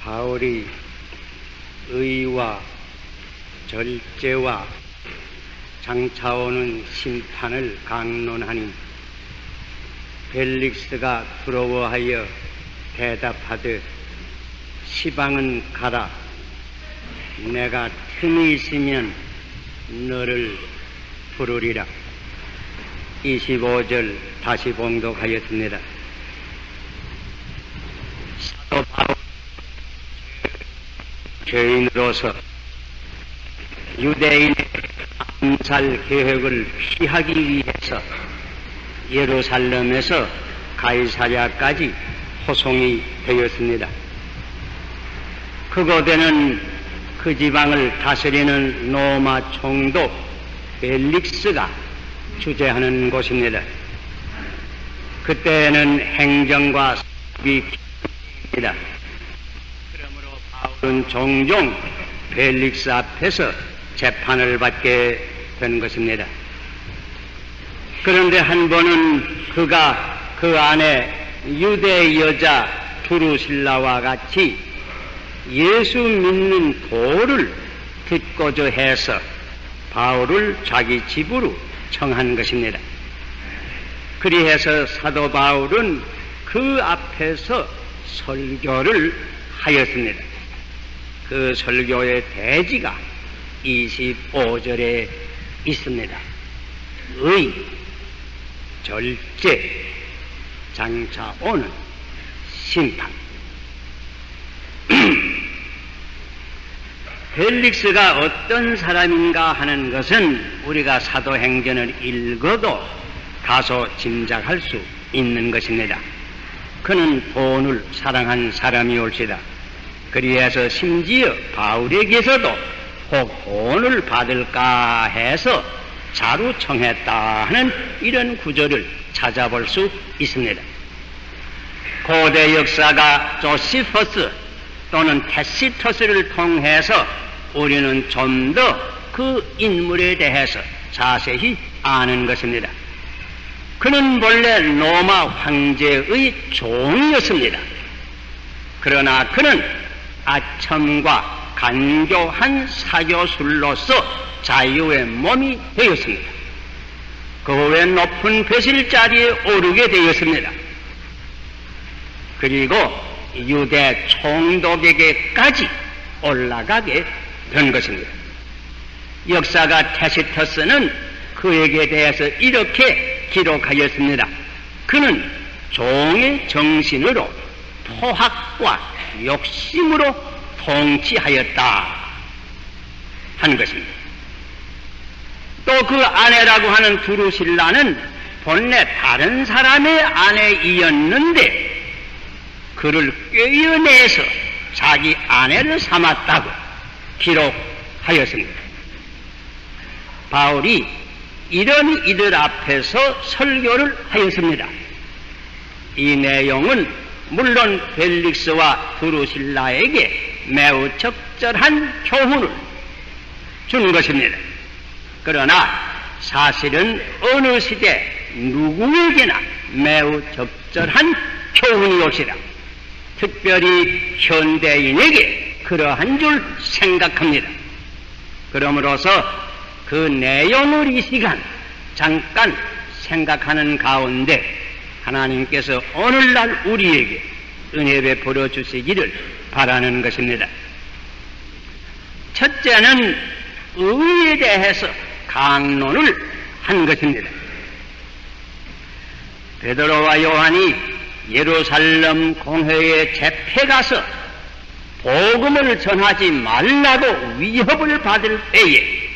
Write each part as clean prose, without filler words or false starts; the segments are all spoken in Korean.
바울이 의와 절제와 장차오는 심판을 강론하니 벨릭스가 부러워하여 대답하되 시방은 가라. 내가 틈이 있으면 너를 부르리라. 25절 다시 봉독하였습니다. 사도 바울 죄인으로서 유대인의 암살 계획을 피하기 위해서 예루살렘에서 가이사랴까지 호송이 되었습니다. 그곳에는 그 지방을 다스리는 로마 총독 벨릭스가 주재하는 곳입니다. 그때는 행정과 사법이 필요합니다. 그러므로 바울은 종종 벨릭스 앞에서 재판을 받게 된 것입니다. 그런데 한 번은 그가 그 안에 유대 여자 두루실라와 같이 예수 믿는 도를 듣고자 해서 바울을 자기 집으로 청한 것입니다. 그리해서 사도 바울은 그 앞에서 설교를 하였습니다. 그 설교의 대지가 25절에 있습니다. 의, 절제, 장차 오는 심판. 벨릭스가 어떤 사람인가 하는 것은 우리가 사도행전을 읽어도 다소 짐작할 수 있는 것입니다. 그는 돈을 사랑한 사람이올시다. 그리해서 심지어 바울에게서도 혹 돈을 받을까 해서 자루 청했다 하는 이런 구절을 찾아볼 수 있습니다. 고대 역사가 조시퍼스 또는 테시터스를 통해서 우리는 좀 더 그 인물에 대해서 자세히 아는 것입니다. 그는 본래 로마 황제의 종이었습니다. 그러나 그는 아첨과 간교한 사교술로서 자유의 몸이 되었습니다. 그 후에 높은 벼슬 자리에 오르게 되었습니다. 그리고 유대 총독에게까지 올라가게 된 것입니다. 역사가 테시터스는 그에게 대해서 이렇게 기록하였습니다. 그는 종의 정신으로 포학과 욕심으로 통치하였다 하는 것입니다. 또 그 아내라고 하는 두루실라는 본래 다른 사람의 아내이었는데 그를 꿰어내서 자기 아내를 삼았다고 기록하였습니다. 바울이 이런 이들 앞에서 설교를 하였습니다. 이 내용은 물론 벨릭스와 두루실라에게 매우 적절한 교훈을 준 것입니다. 그러나 사실은 어느 시대 누구에게나 매우 적절한 교훈이 옵시다. 특별히 현대인에게 그러한 줄 생각합니다. 그러므로서 그 내용을 이 시간 잠깐 생각하는 가운데 하나님께서 오늘날 우리에게 은혜 베풀어 주시기를 바라는 것입니다. 첫째는 의에 대해서 강론을 한 것입니다. 베드로와 요한이 예루살렘 공회에 집회가서 복음을 전하지 말라고 위협을 받을 때에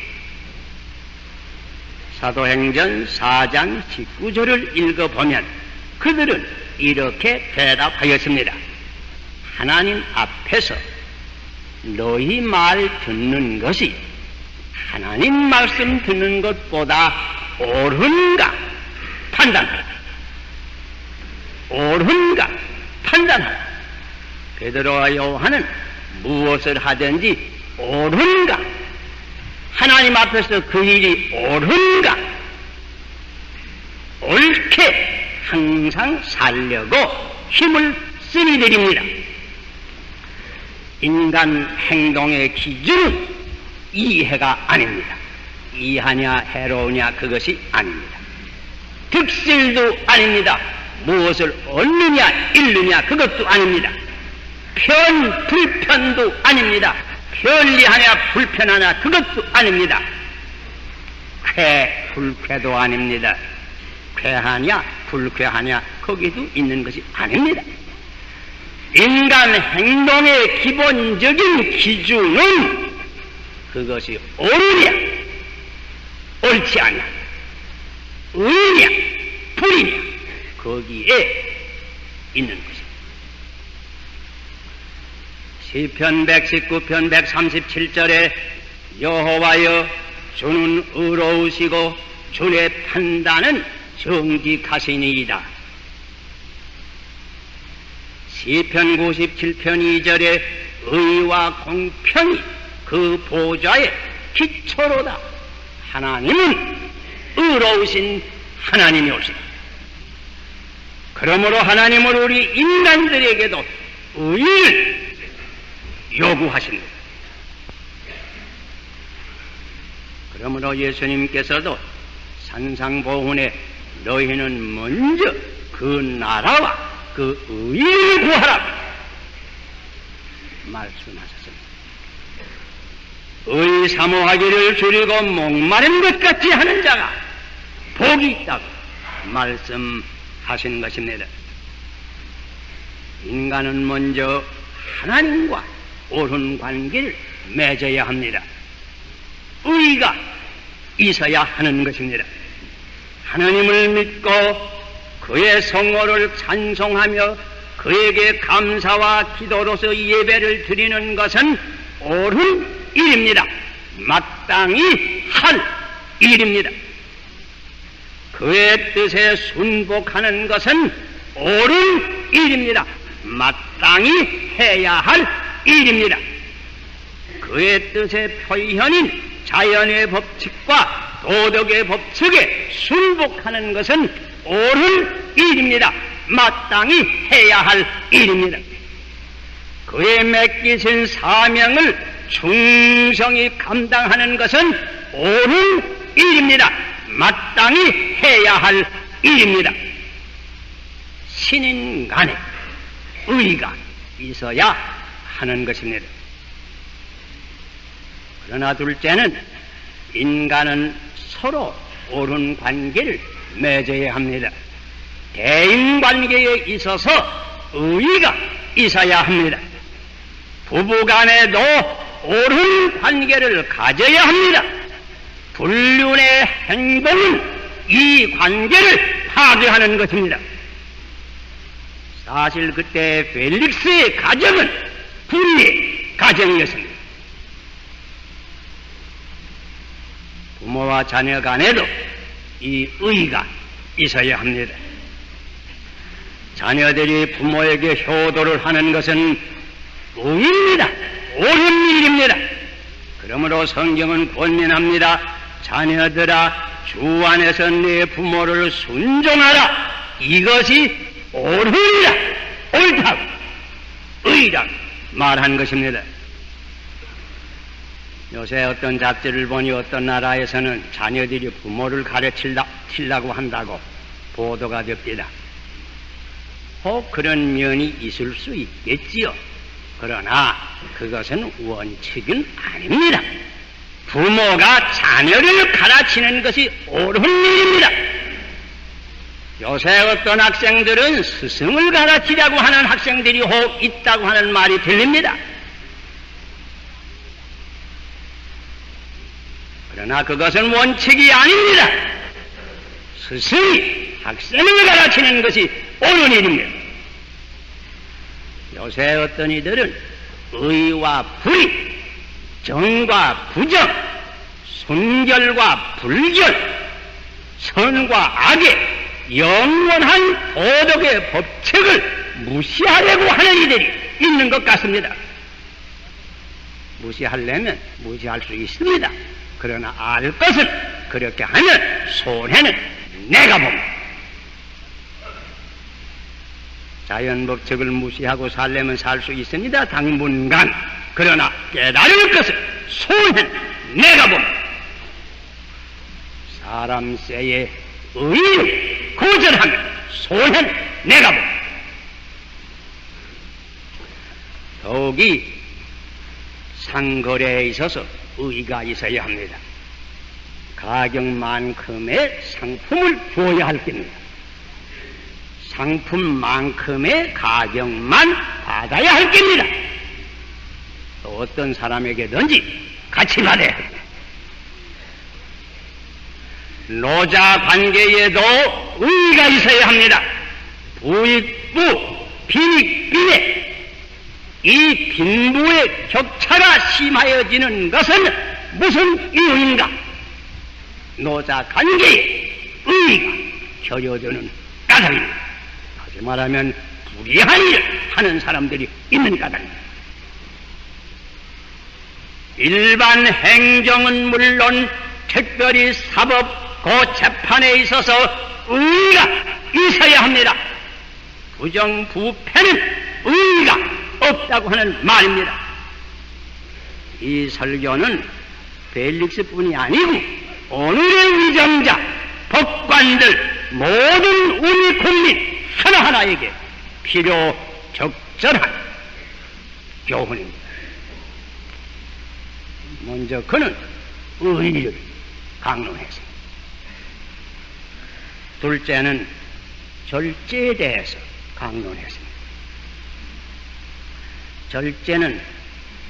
사도행전 4장 19절을 읽어보면 그들은 이렇게 대답하였습니다. 하나님 앞에서 너희 말 듣는 것이 하나님 말씀 듣는 것보다 옳은가 판단하라. 옳은가 판단하라. 베드로와 요한은 무엇을 하든지 옳은가, 하나님 앞에서 그 일이 옳은가, 옳게 항상 살려고 힘을 쓰니 드립니다. 인간 행동의 기준은 이해가 아닙니다. 이하냐 해로우냐 그것이 아닙니다. 득실도 아닙니다. 무엇을 얻느냐 잃느냐 그것도 아닙니다. 불편도 아닙니다. 편리하냐 불편하냐 그것도 아닙니다. 불쾌도 아닙니다. 쾌하냐 불쾌하냐 거기도 있는 것이 아닙니다. 인간 행동의 기본적인 기준은 그것이 옳으냐 옳지 않냐 의냐 불이냐 거기에 있는 것입니다. 시편 119편 137절에 여호와여 주는 의로우시고 주의 판단은 정직하시니이다. 시편 97편 2절에 의와 공평이 그 보좌의 기초로다. 하나님은 의로우신 하나님이 오시다. 그러므로 하나님은 우리 인간들에게도 의를 요구하십니다. 그러므로 예수님께서도 산상보훈에 너희는 먼저 그 나라와 그 의를 구하라고 말씀하셨습니다. 의 사모하기를 줄이고 목마른 것 같이 하는 자가 복이 있다고 말씀하신 것입니다. 인간은 먼저 하나님과 옳은 관계를 맺어야 합니다. 의가 있어야 하는 것입니다. 하나님을 믿고 그의 성호를 찬송하며 그에게 감사와 기도로서 예배를 드리는 것은 옳은 일입니다. 마땅히 할 일입니다. 그의 뜻에 순복하는 것은 옳은 일입니다. 마땅히 해야 할 일입니다. 그의 뜻의 표현인 자연의 법칙과 도덕의 법칙에 순복하는 것은 옳은 일입니다. 마땅히 해야 할 일입니다. 그의 맡기신 사명을 충성히 감당하는 것은 옳은 일입니다. 마땅히 해야 할 일입니다. 신인 간에 의가 있어야 하는 것입니다. 그러나 둘째는 인간은 서로 옳은 관계를 맺어야 합니다. 대인관계에 있어서 의가 있어야 합니다. 부부간에도 옳은 관계를 가져야 합니다. 불륜의 행동은 이 관계를 파괴하는 것입니다. 사실 그때 펠릭스의 가정은 불의의 가정이었습니다. 부모와 자녀 간에도 이 의가 있어야 합니다. 자녀들이 부모에게 효도를 하는 것은 의입니다. 옳은 일입니다. 그러므로 성경은 권면합니다. 자녀들아, 주 안에서 내 부모를 순종하라. 이것이 옳으리라. 옳다고 의라고 말한 것입니다. 요새 어떤 잡지를 보니 어떤 나라에서는 자녀들이 부모를 가르치려고 한다고 보도가 됩니다. 혹 그런 면이 있을 수 있겠지요. 그러나 그것은 원칙은 아닙니다. 부모가 자녀를 가르치는 것이 옳은 일입니다. 요새 어떤 학생들은 스승을 가르치려고 하는 학생들이 혹 있다고 하는 말이 들립니다. 그러나 그것은 원칙이 아닙니다. 스승이 학생을 가르치는 것이 옳은 일입니다. 요새 어떤 이들은 의와 불의, 정과 부정, 순결과 불결, 선과 악의 영원한 도덕의 법칙을 무시하려고 하는 이들이 있는 것 같습니다. 무시하려면 무시할 수 있습니다. 그러나 알 것은 그렇게 하면 손해는 내가 봅니다. 자연 법칙을 무시하고 살려면 살 수 있습니다. 당분간. 그러나 깨달을 것을 소hen 내가 봅니다. 사람 쇠의 의를 거절하면 소hen 내가 봅니다. 더욱이 상거래에 있어서 의가 있어야 합니다. 가격만큼의 상품을 줘야 할 겁니다. 상품만큼의 가격만 받아야 할 겁니다. 또 어떤 사람에게든지 같이 받아야 합니다. 노자 관계에도 의의가 있어야 합니다. 부익부, 빈익빈에 이 빈부의 격차가 심하여지는 것은 무슨 이유인가? 노자 관계에 의의가 켜려드는 까닭입니다. 다시 말하면 불의한 일을 하는 사람들이 있는 까닭입니다. 일반 행정은 물론 특별히 사법 그 재판에 있어서 의의가 있어야 합니다. 부정부패는 의의가 없다고 하는 말입니다. 이 설교는 벨릭스뿐이 아니고 오늘의 위정자, 법관들, 모든 우리 국민 하나하나에게 필요 적절한 교훈입니다. 먼저 그는 의의를 강론했습니다. 둘째는 절제에 대해서 강론했습니다. 절제는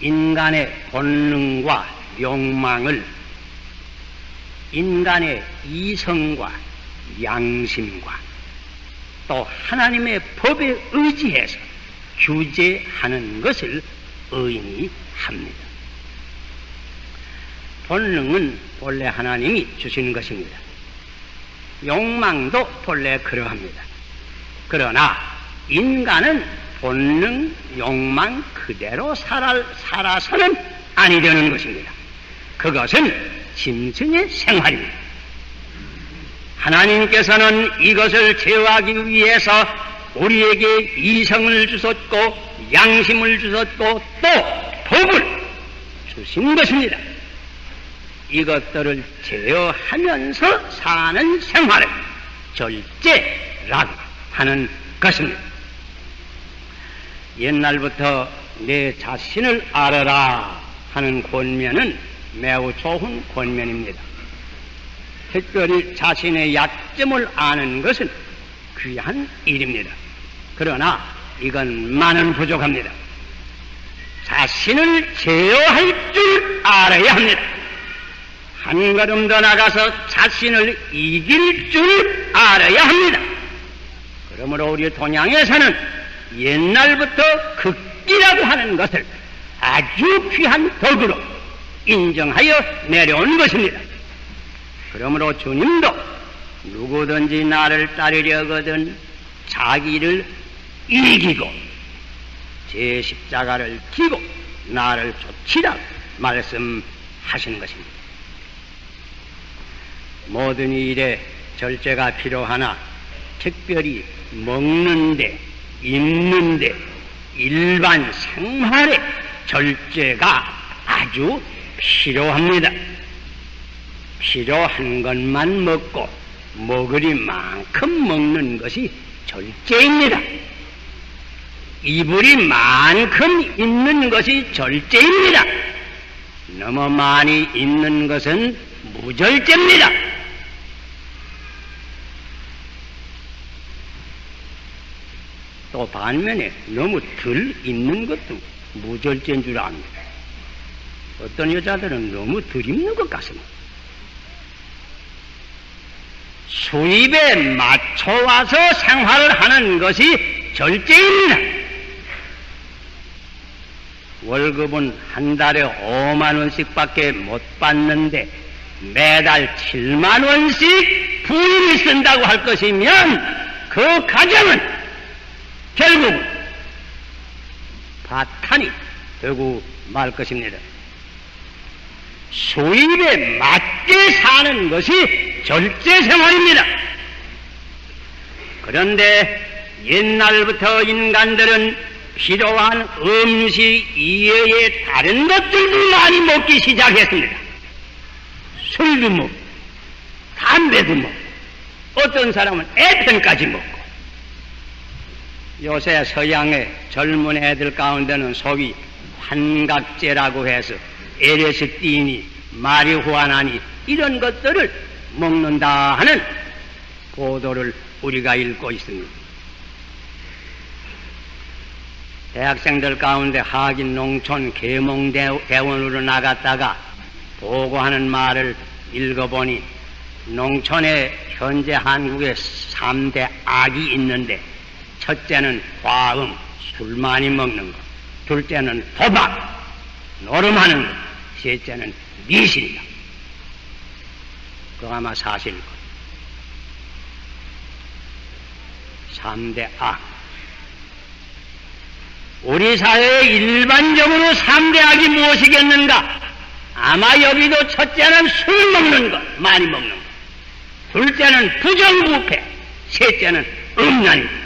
인간의 본능과 욕망을 인간의 이성과 양심과 또 하나님의 법에 의지해서 규제하는 것을 의미합니다. 본능은 본래 하나님이 주시는 것입니다. 욕망도 본래 그러합니다. 그러나 인간은 본능, 욕망 그대로 살아서는 아니 되는 것입니다. 그것은 짐승의 생활입니다. 하나님께서는 이것을 제어하기 위해서 우리에게 이성을 주셨고 양심을 주셨고 또 법을 주신 것입니다. 이것들을 제어하면서 사는 생활을 절제라고 하는 것입니다. 옛날부터 내 자신을 알아라 하는 권면은 매우 좋은 권면입니다. 특별히 자신의 약점을 아는 것은 귀한 일입니다. 그러나 이건 많은 부족합니다. 자신을 제어할 줄 알아야 합니다. 한 걸음 더 나가서 자신을 이길 줄 알아야 합니다. 그러므로 우리 동양에서는 옛날부터 극기라고 하는 것을 아주 귀한 덕으로 인정하여 내려온 것입니다. 그러므로 주님도 누구든지 나를 따르려거든 자기를 이기고 제 십자가를 지고 나를 쫓으라 말씀하시는 것입니다. 모든 일에 절제가 필요하나 특별히 먹는데, 입는데, 일반 생활에 절제가 아주 필요합니다. 필요한 것만 먹고 먹으리만큼 먹는 것이 절제입니다. 이불이만큼 입는 것이 절제입니다. 너무 많이 입는 것은 무절제입니다. 또 반면에 너무 덜 입는 것도 무절제인 줄 압니다. 어떤 여자들은 너무 덜 입는 것 같습니다. 수입에 맞춰와서 생활을 하는 것이 절제입니다. 월급은 한 달에 5만 원씩밖에 못 받는데 매달 7만 원씩 부인이 쓴다고 할 것이면 그 가정은 결국 파탄이 되고 말 것입니다. 수입에 맞게 사는 것이 절제 생활입니다. 그런데 옛날부터 인간들은 필요한 음식 이외의 다른 것들도 많이 먹기 시작했습니다. 술도 먹고 담배도 먹고 어떤 사람은 애편까지 먹고. 요새 서양의 젊은 애들 가운데는 소위 환각제라고 해서 LSD니 마리후아나니 이런 것들을 먹는다 하는 보도를 우리가 읽고 있습니다. 대학생들 가운데 하긴 농촌 계몽대원으로 나갔다가 보고하는 말을 읽어보니 농촌에 현재 한국에 3대 악이 있는데 첫째는 과음, 술 많이 먹는 것, 둘째는 도박, 노름하는 것, 셋째는 미신이다. 그거 아마 사실일 거예요. 3대 악. 우리 사회에 일반적으로 3대 악이 무엇이겠는가? 아마 여기도 첫째는 술 먹는 것, 많이 먹는 것, 둘째는 부정부패, 셋째는 음란입니다.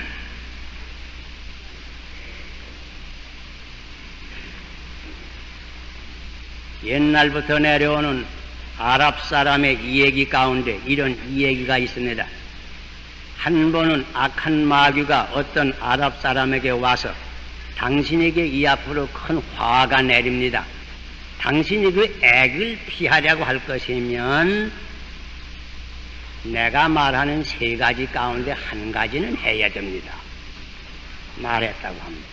옛날부터 내려오는 아랍 사람의 이야기 가운데 이런 이야기가 있습니다. 한 번은 악한 마귀가 어떤 아랍 사람에게 와서 당신에게 이 앞으로 큰 화가 내립니다. 당신이 그 액을 피하려고 할 것이면 내가 말하는 3가지 가운데 1가지는 해야 됩니다. 말했다고 합니다.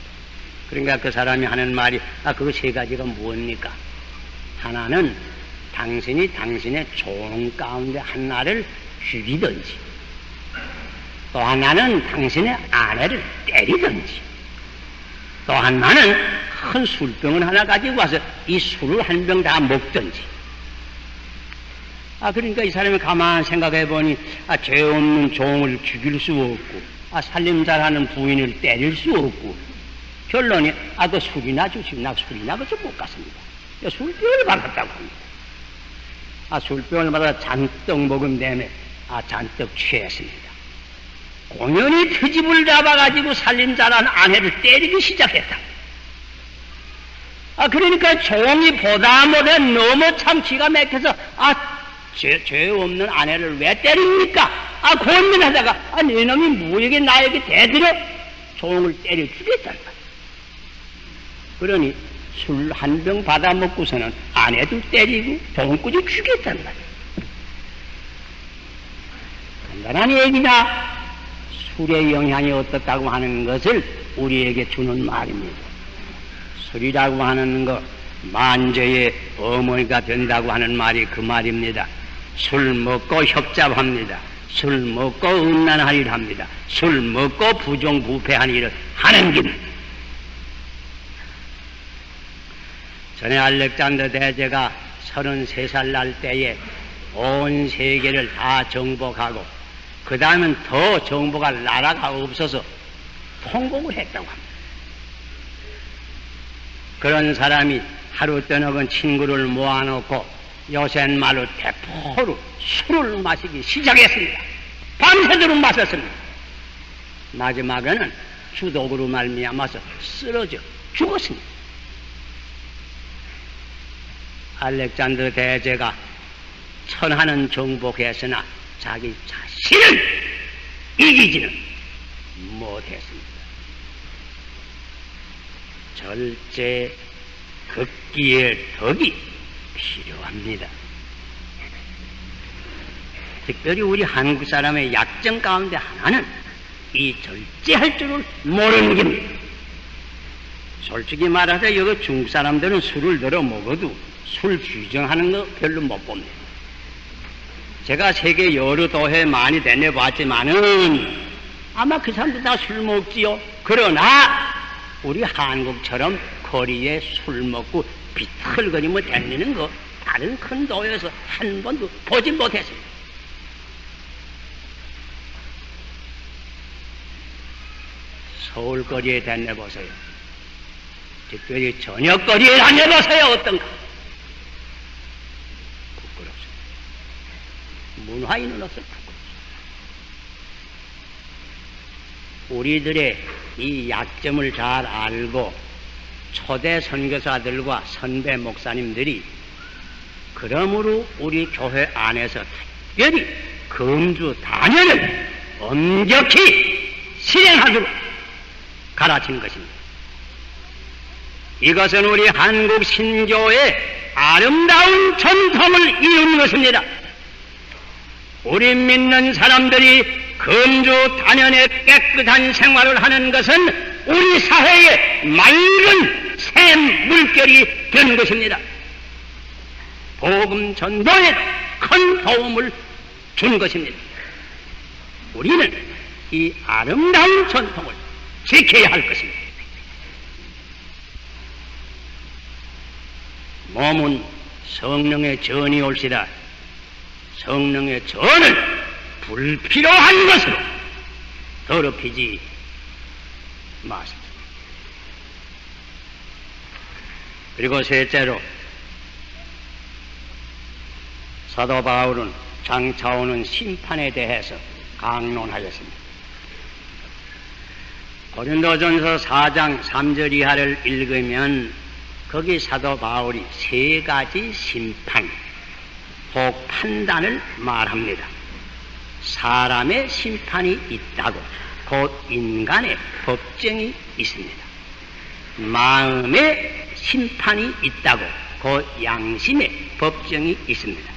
그러니까 그 사람이 하는 말이 그 3가지가 무엇입니까? 하나는 당신이 당신의 종 가운데 하나를 죽이든지, 또 하나는 당신의 아내를 때리든지, 또 하나는 큰 술병을 하나 가지고 와서 이 술을 한 병 다 먹든지. 그러니까 이 사람이 가만히 생각해 보니 죄 없는 종을 죽일 수 없고 살림살하는 부인을 때릴 수 없고, 결론이 그 술이나 주시나 술이나 그저 못 갔습니다. 술병을 받았다고 합니다. 술병을 받아 잔뜩 먹은 다음에 잔뜩 취했습니다. 공연히 트집을 잡아가지고 살림살한 아내를 때리기 시작했다. 그러니까 종이 보다 못해 너무 참 기가 막혀서 죄 없는 아내를 왜 때립니까? 고민하다가 네 놈이 뭐에게 나에게 대들여 종을 때려 죽였단 말이야. 그러니 술 한 병 받아 먹고서는 아내도 때리고 종꾸지 죽였단 말이야. 간단한 얘기나 술의 영향이 어떻다고 하는 것을 우리에게 주는 말입니다. 술이라고 하는 것, 만죄의 어머니가 된다고 하는 말이 그 말입니다. 술 먹고 협잡합니다. 술 먹고 음란한 일 합니다. 술 먹고 부정부패한 일을 하는 길. 전에 알렉산더 대제가 33살 날 때에 온 세계를 다 정복하고 그 다음엔 더 정복할 나라가 없어서 통곡을 했다고 합니다. 그런 사람이 하루 떠나본 친구를 모아놓고 요새 말로 대포로 술을 마시기 시작했습니다. 밤새도록 마셨습니다. 마지막에는 주독으로 말미암아서 쓰러져 죽었습니다. 알렉산더 대제가 천하는 정복했으나 자기 자신을 이기지는 못했습니다. 절제 극기의 덕이 필요합니다. 특별히 우리 한국 사람의 약점 가운데 하나는 이 절제할 줄을 모르는 겁니다. 솔직히 말해서 여기 중국 사람들은 술을 들어 먹어도 술 규정하는 거 별로 못 봅니다. 제가 세계 여러 도에 많이 다녀봤지만은 아마 그 사람들 다 술 먹지요. 그러나 우리 한국처럼 거리에 술 먹고 비틀거리며 다니는 거 다른 큰 도에서 한 번도 보지 못했습니다. 서울거리에 다녀보세요. 특별히 저녁거리에 다녀보세요. 어떤가? 부끄럽습니다. 문화인으로서 부끄럽습니다. 우리들의 이 약점을 잘 알고 초대 선교사들과 선배 목사님들이 그러므로 우리 교회 안에서 특별히 금주 단연을 엄격히 실행하도록 가르친 것입니다. 이것은 우리 한국 신교의 아름다운 전통을 이룬 것입니다. 우리 믿는 사람들이 금주 단연의 깨끗한 생활을 하는 것은 우리 사회의 맑은 새 물결이 되는 것입니다. 복음 전도에 큰 도움을 준 것입니다. 우리는 이 아름다운 전통을 지켜야 할 것입니다. 몸은 성령의 전이 올시다. 성령의 전을 불필요한 것으로 더럽히지 마십시오. 그리고 셋째로 사도 바울은 장차 오는 심판에 대해서 강론하였습니다. 고린도전서 4장 3절 이하를 읽으면 거기 사도 바울이 세 가지 심판, 혹 판단을 말합니다. 사람의 심판이 있다고, 곧 인간의 법정이 있습니다. 마음의 심판이 있다고, 곧 양심의 법정이 있습니다.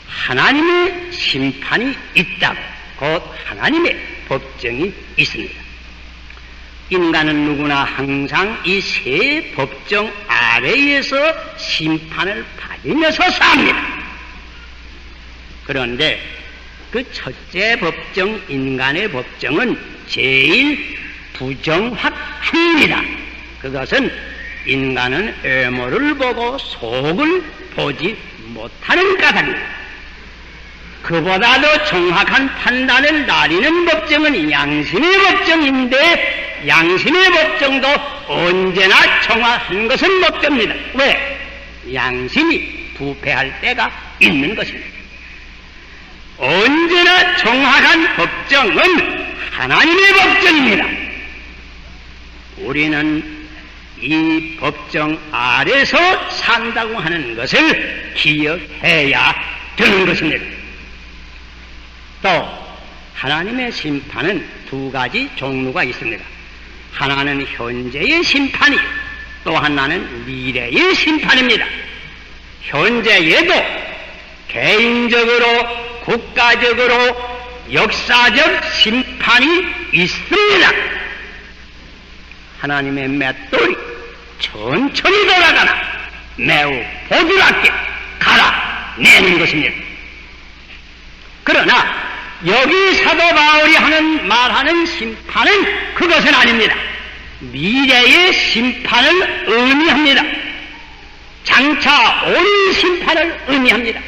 하나님의 심판이 있다고, 곧 하나님의 법정이 있습니다. 인간은 누구나 항상 이 세 법정 아래에서 심판을 받으면서 삽니다. 그런데 그 첫째 법정, 인간의 법정은 제일 부정확합니다. 그것은 인간은 외모를 보고 속을 보지 못하는 까닭입니다. 그보다도 정확한 판단을 나리는 법정은 양심의 법정인데 양심의 법정도 언제나 정확한 것은 못 됩니다. 왜? 양심이 부패할 때가 있는 것입니다. 언제나 정확한 법정은 하나님의 법정입니다. 우리는 이 법정 아래서 산다고 하는 것을 기억해야 되는 것입니다. 또 하나님의 심판은 두 가지 종류가 있습니다. 하나는 현재의 심판이요, 또 하나는 미래의 심판입니다. 현재에도 개인적으로, 국가적으로, 역사적 심판이 있습니다. 하나님의 맷돌이 천천히 돌아가나 매우 보드랍게 갈아내는 것입니다. 그러나 여기 사도 바울이 말하는 심판은 그것은 아닙니다. 미래의 심판을 의미합니다. 장차 올 심판을 의미합니다.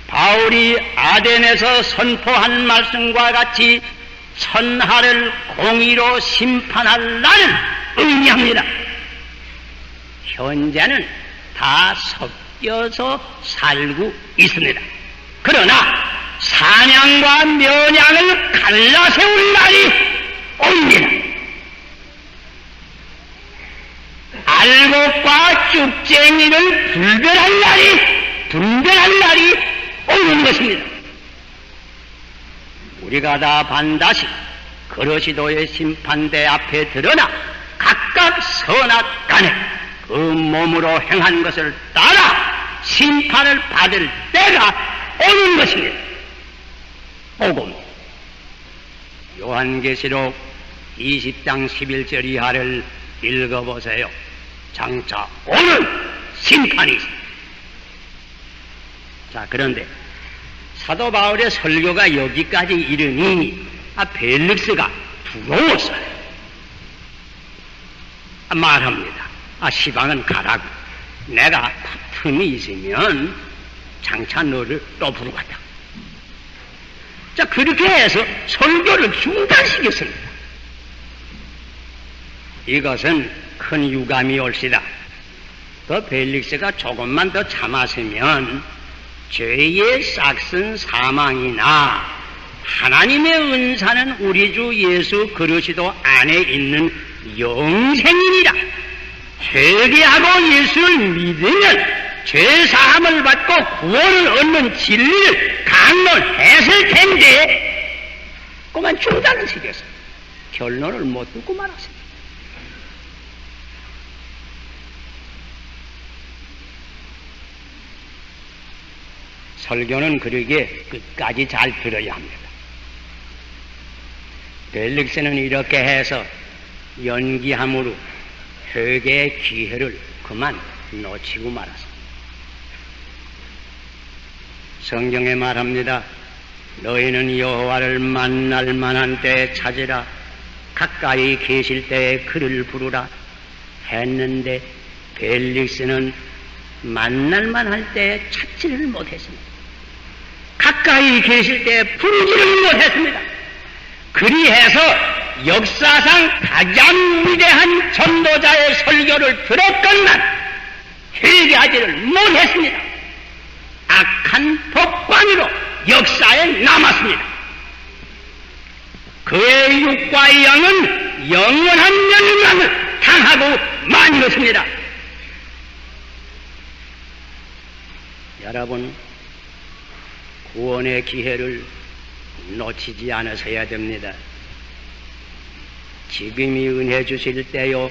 바울이 아덴에서 선포한 말씀과 같이 천하를 공의로 심판할 날을 의미합니다. 현재는 다 섞여서 살고 있습니다. 그러나 사냥과 면양을 갈라 세울 날이 옵니다. 알곡과 쭉쟁이를 분별할 날이 오는 것입니다. 우리가 다 반드시 그러시도의 심판대 앞에 드러나 각각 선악간에 그 몸으로 행한 것을 따라 심판을 받을 때가 오는 것입니다. 복음 요한계시록 20장 11절 이하를 읽어보세요. 장차 오는 심판이 있습니다. 자, 그런데 사도 바울의 설교가 여기까지 이르니 벨릭스가 부러워서 말합니다. 시방은 가라고. 내가 틈이 있으면 장차 너를 또 부르겠다. 자, 그렇게 해서 설교를 중단시켰습니다. 이것은 큰 유감이 올시다. 더 벨릭스가 조금만 더 참았으면 죄의 싹슨 사망이나 하나님의 은사는 우리 주 예수 그리스도 안에 있는 영생이니라. 회개하고 예수를 믿으면 죄사함을 받고 구원을 얻는 진리를 강론했을 텐데 그만 중단을 시켰어. 결론을 못 듣고 말았습니다. 설교는 그러기에 끝까지 잘 들어야 합니다. 벨릭스는 이렇게 해서 연기함으로 회개의 기회를 그만 놓치고 말았습니다. 성경에 말합니다. 너희는 여호와를 만날 만한 때에 찾으라. 가까이 계실 때에 그를 부르라 했는데 벨릭스는 만날 만할 때에 찾지를 못했습니다. 가까이 계실 때에 부르지를 못했습니다. 그리해서 역사상 가장 위대한 전도자의 설교를 들었건만 회개하지를 못했습니다. 악한 법관으로 역사에 남았습니다. 그의 육과 영은 영원한 멸망을 당하고 만 것입니다. 여러분, 구원의 기회를 놓치지 않으셔야 됩니다. 지금이 은혜 주실 때요,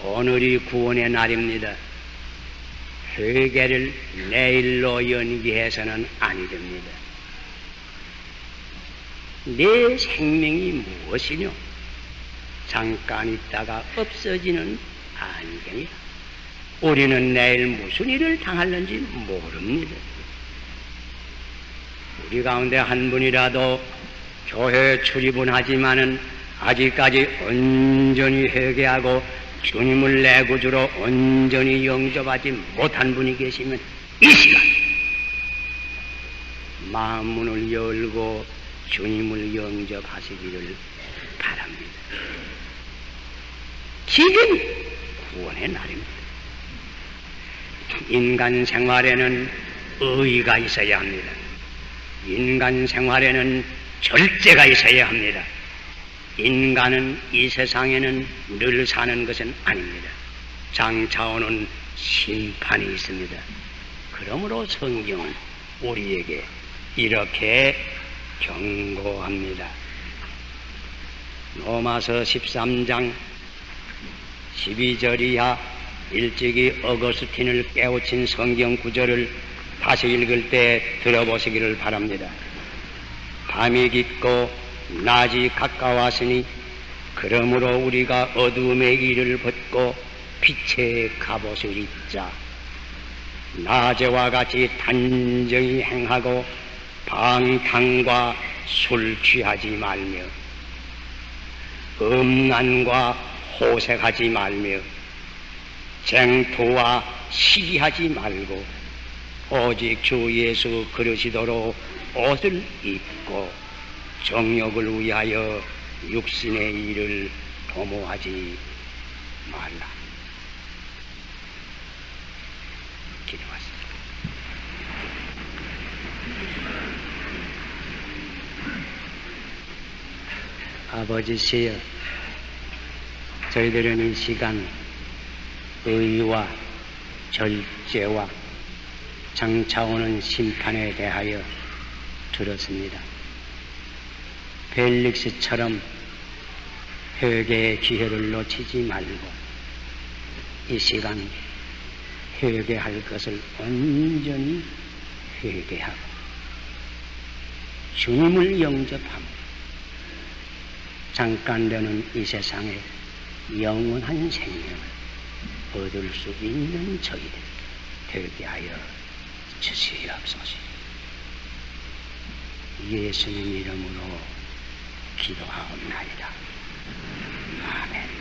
오늘이 구원의 날입니다. 회개를 내일로 연기해서는 아니 됩니다. 내 생명이 무엇이뇨? 잠깐 있다가 없어지는 안경이다. 우리는 내일 무슨 일을 당할는지 모릅니다. 우리 가운데 한 분이라도 교회에 출입은 하지만은 아직까지 온전히 회개하고 주님을 내 구주로 온전히 영접하지 못한 분이 계시면 이 시간 마음 문을 열고 주님을 영접하시기를 바랍니다. 지금 구원의 날입니다. 인간 생활에는 의의가 있어야 합니다. 인간 생활에는 절제가 있어야 합니다. 인간은 이 세상에는 늘 사는 것은 아닙니다. 장차 오는 심판이 있습니다. 그러므로 성경은 우리에게 이렇게 경고합니다. 로마서 13장 12절 이하 일찍이 어거스틴을 깨우친 성경 구절을 다시 읽을 때 들어보시기를 바랍니다. 밤이 깊고 낮이 가까웠으니 그러므로 우리가 어두움의 일을 벗고 빛의 갑옷을 입자. 낮에와 같이 단정히 행하고 방탕과 술 취하지 말며 음란과 호색하지 말며 쟁투와 시기하지 말고 오직 주 예수 그리스도로 옷을 입고 정욕을 위하여 육신의 일을 도모하지 말라. 기도하십시오. 아버지시여, 저희들은 이 시간 의와 절제와 장차 오는 심판에 대하여 들었습니다. 벨릭스처럼 회개의 기회를 놓치지 말고 이 시간 회개할 것을 온전히 회개하고 주님을 영접하고 잠깐 되는 이 세상에 영원한 생명을 얻을 수 있는 저희들 되게 하여 주시옵소서. 예수님 이름으로 기도하옵나이다. 아멘.